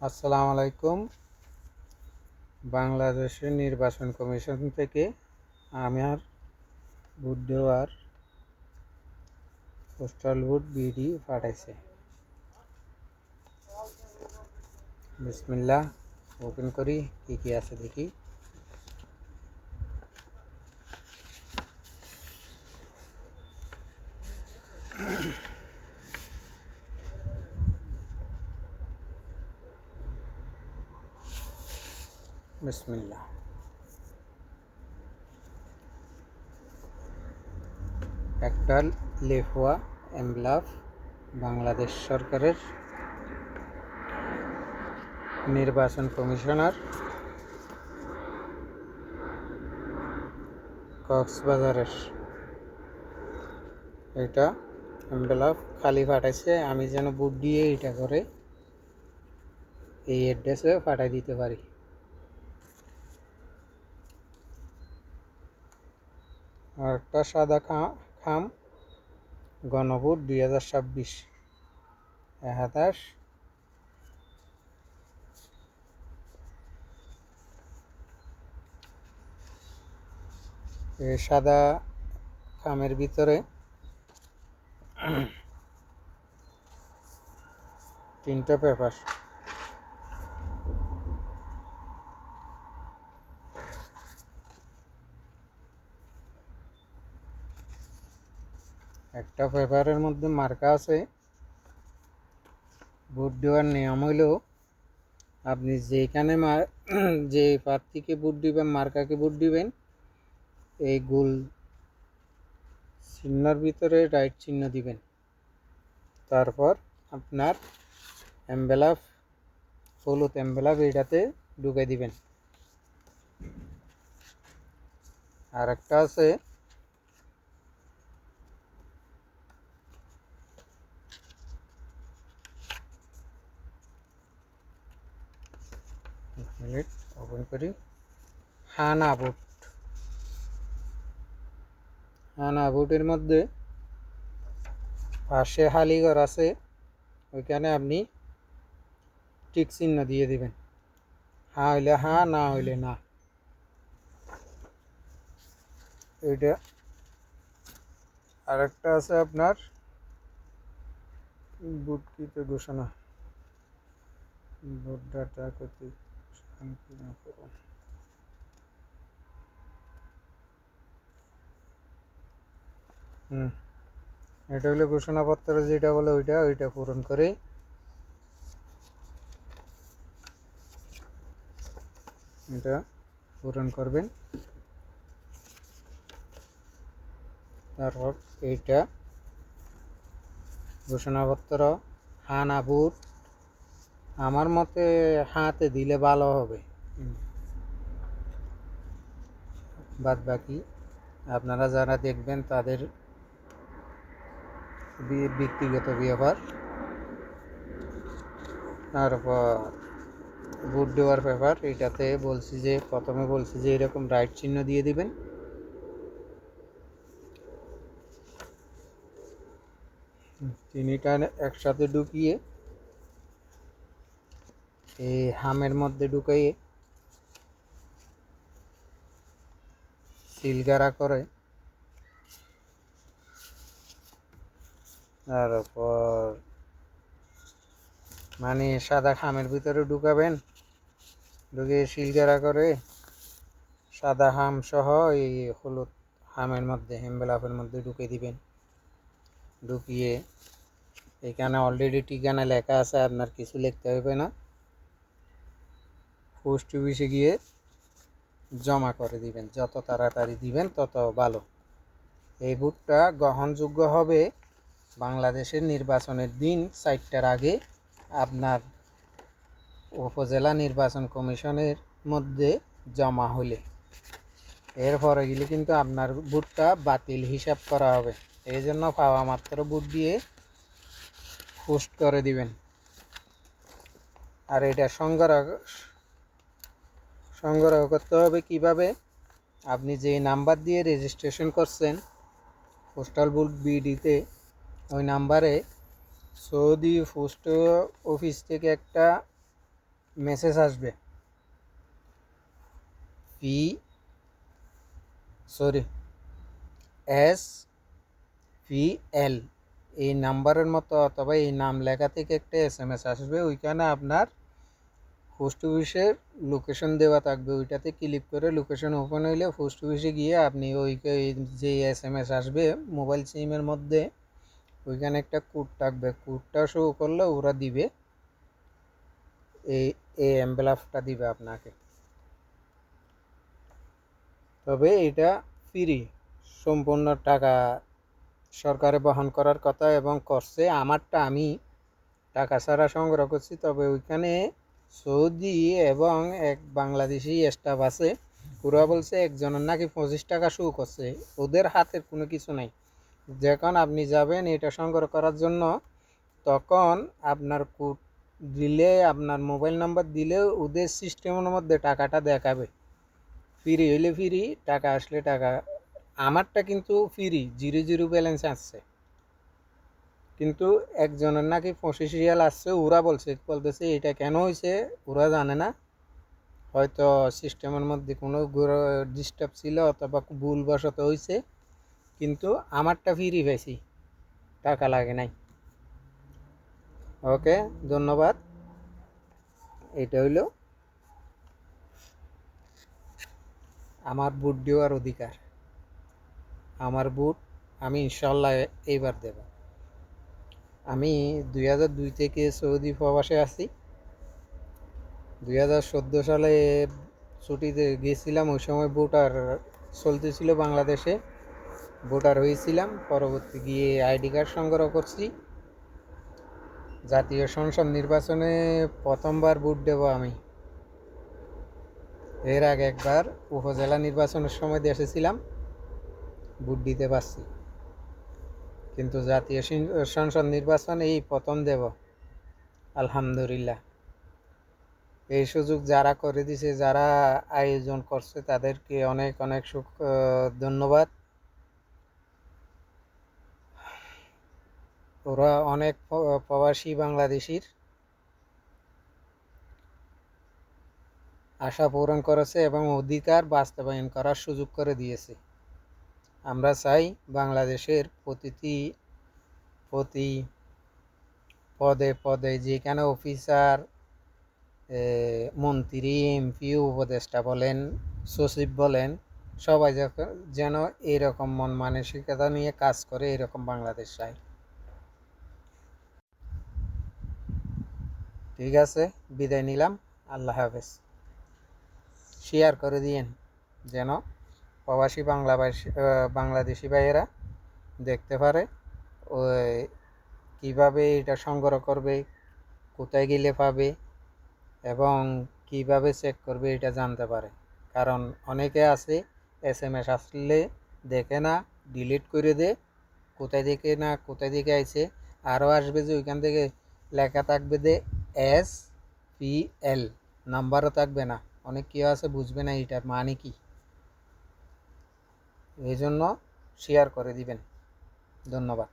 আসসালামু আলাইকুম। বাংলাদেশের নির্বাচন কমিশন থেকে আমার ভোট দেওয়ার পোস্টাল ভোট বিডি পাঠাইছে। বিসমিল্লাহ, ওপেন করি কি কি আছে দেখি। বিসমিল্লাহ, একটা লেফুয়া এমব্লাফ বাংলাদেশ সরকারের নির্বাচন কমিশনার কক্সবাজারের এটা এমব্লাফ খালি পাঠাইছে। আমি যেন ভোট দিয়ে এটা করে এই অ্যাড্রেসে পাঠাই দিতে পারি। আর একটা সাদা খাম গণভোট 2026 একাদশ। এই সাদা খামের ভিতরে তিনটা পেপার। একটা পেপারের মধ্যে মার্কা আছে। ভোট দেওয়ার নিয়ম হইল আপনি যেখানে যে প্রার্থীকে ভোট দিবেন, মার্কাকে ভোট দিবেন, এই গোল চিহ্নর ভিতরে রাইট চিহ্ন দিবেন। তারপর আপনার এনভেলপ, হলুদ এনভেলপ এটাতে ঢুকে দিবেন। আর একটা আছে মিনিট, ওপেন করি। হানা ভোট। হানা ভোটের মধ্যে পাশে খালি ঘর আছে, ওইখানে আপনি টিক চিহ্ন দিয়ে দিবেন। হ্যাঁ হইলে হ্যাঁ, না হইলে না। এইটা আরেকটা আছে আপনার ভোটকৃত ঘোষণা, ভোট ডাটা কর্তৃক সংকীর্ণ করুন। এটা হলো ঘোষণাপত্র, যেটা বলে ওইটা পূরণ করে এটা পূরণ করবেন। তারপর এইটা ঘোষণাপত্র হ্যাঁ না ভোট, আমার মতে হাতে দিলে ভালো হবে। বাদ বাকি আপনারা যারা দেখবেন তাদের ব্যক্তিগত ব্যাপার। তারপর ভোট দেওয়ার ব্যাপার, এটাতে বলছি যে প্রথমে বলছি যে এরকম রাইট চিহ্ন দিয়ে দিবেন। চিনিটা একসাথে ঢুকিয়ে এই হামের মধ্যে ঢুকিয়ে সিলগারা করে, তারপর মানে সাদা খামের ভিতরে ঢুকাবেন, ঢুকিয়ে সিলগারা করে সাদা হাম সহ এই হলুদ হামের মধ্যে এনভেলপের মধ্যে ঢুকিয়ে দিবেন। ঢুকিয়ে এখানে অলরেডি ঠিকানা লেখা আছে, আপনার কিছু লিখতে হবে না। পোস্ট অফিসে গিয়ে জমা করে দিবেন, যত তাড়াতাড়ি দিবেন তত ভালো। এই ভোটটা গ্রহণযোগ্য হবে বাংলাদেশের নির্বাচনের দিন 4টার আগে আপনার উপজেলা নির্বাচন কমিশনের মধ্যে জমা হলে। এরপরে গেলে কিন্তু আপনার ভোটটা বাতিল হিসাব করা হবে। এই জন্য পাওয়া মাত্র ভোট দিয়ে পোস্ট করে দিবেন। আর এটা সংগ্রহ করতে হবে কিভাবে? আপনি যে নাম্বার দিয়ে রেজিস্ট্রেশন করছেন পোস্টাল ভোট বিডিতে, ওই নাম্বারে সৌদি পোস্ট অফিস থেকে একটা মেসেজ আসবে SVL এই নাম্বারের মতো অথবা এই নাম লেখা থেকে একটা SMS আসবে। ওইখানে আপনার পোস্ট অফিসের লোকেশন দেওয়া থাকবে। ওইটাতে ক্লিক করে লোকেশন ওপেন হইলে পোস্ট অফিসে গিয়ে আপনি ওই যে SMS আসবে মোবাইল সিমের মধ্যে, ওইখানে একটা কোড থাকবে। কোডটা শো করলে ওরা দিবে, এই এনভেলপটা দিবে আপনাকে। তবে এটা ফ্রি, সম্পূর্ণ টাকা সরকারে বহন করার কথা এবং করছে। আমারটা আমি টাকা ছাড়া সংগ্রহ করছি। তবে ওইখানে সৌদি এবং এক বাংলাদেশি স্টাফ আছে, ওরা বলছে একজনের নাকি 25 টাকা শো করছে। ওদের হাতের কোনো কিছু নাই। যখন আপনি যাবেন এটা সংগ্রহ করার জন্য, তখন আপনার কোড দিলে, আপনার মোবাইল নাম্বার দিলে ওদের সিস্টেমের মধ্যে টাকাটা দেখাবে। ফ্রি হইলে ফ্রি, টাকা আসলে টাকা। আমারটা কিন্তু ফ্রি, 0 ব্যালেন্স আসছে। কিন্তু একজনের নাকি 25 রিয়াল আসছে। ওরা বলতেছে এটা কেন হয়েছে ওরা জানে না। হয়তো সিস্টেমের মধ্যে কোনো ডিস্টার্ব ছিল অথবা ভুলবশত হয়েছে। কিন্তু আমারটা ফ্রি পেয়েছি, টাকা লাগে নাই। ওকে, ধন্যবাদ। এটা হইল আমার ভোট দেওয়ার অধিকার। আমার ভোট আমি ইনশাল্লাহ এইবার দেব। আমি 2002 থেকে সৌদি প্রবাসে আছি। 2014 সালে ছুটিতে গিয়েছিলাম। ওই সময় ভোটার চলতেছিল বাংলাদেশে, ভোটার হয়েছিলাম। পরবর্তী গিয়ে আইডি কার্ড সংগ্রহ করছি। জাতীয় সংসদ নির্বাচনে প্রথমবার ভোট দেব আমি। এর আগে একবার উপজেলা নির্বাচনের সময় দেশে ছিলাম, ভোট দিতে পারছি। কিন্তু জাতীয় সংসদ নির্বাচন এই প্রথম দেব, আলহামদুলিল্লাহ। এই সুযোগ যারা করে দিছে, যারা আয়োজন করছে, তাদেরকে অনেক অনেক ধন্যবাদ। ওরা অনেক প্রবাসী বাংলাদেশির আশা পূরণ করেছে এবং অধিকার বাস্তবায়ন করার সুযোগ করে দিয়েছে। আমরা চাই বাংলাদেশের প্রতি পদে পদে যেখানে অফিসার, মন্ত্রী, এমপি, উপদেষ্টা বলেন, সচিব বলেন, সবাই যেন এরকম মন মানসিকতা নিয়ে কাজ করে, এরকম বাংলাদেশ চাই। ঠিক আছে, বিদায় নিলাম। আল্লাহ হাফেজ। শেয়ার করে দিয়েন যেন প্রবাসী বাংলাদেশি ভাইয়েরা দেখতে পারে ওই কীভাবে এটা সংগ্রহ করবে, কোথায় গেলে পাবে এবং কিভাবে চেক করবে এটা জানতে পারে। কারণ অনেকে আছে SMS আসলে দেখে না, ডিলিট করে দে, কোথায় থেকে আইছে। আরও আসবে যে ওইখান থেকে লেখা থাকবে যে SVL, নাম্বারও থাকবে না। অনেক কেউ আছে বুঝবে না এটার মানে কি। এই জন্য শেয়ার করে দিবেন। ধন্যবাদ।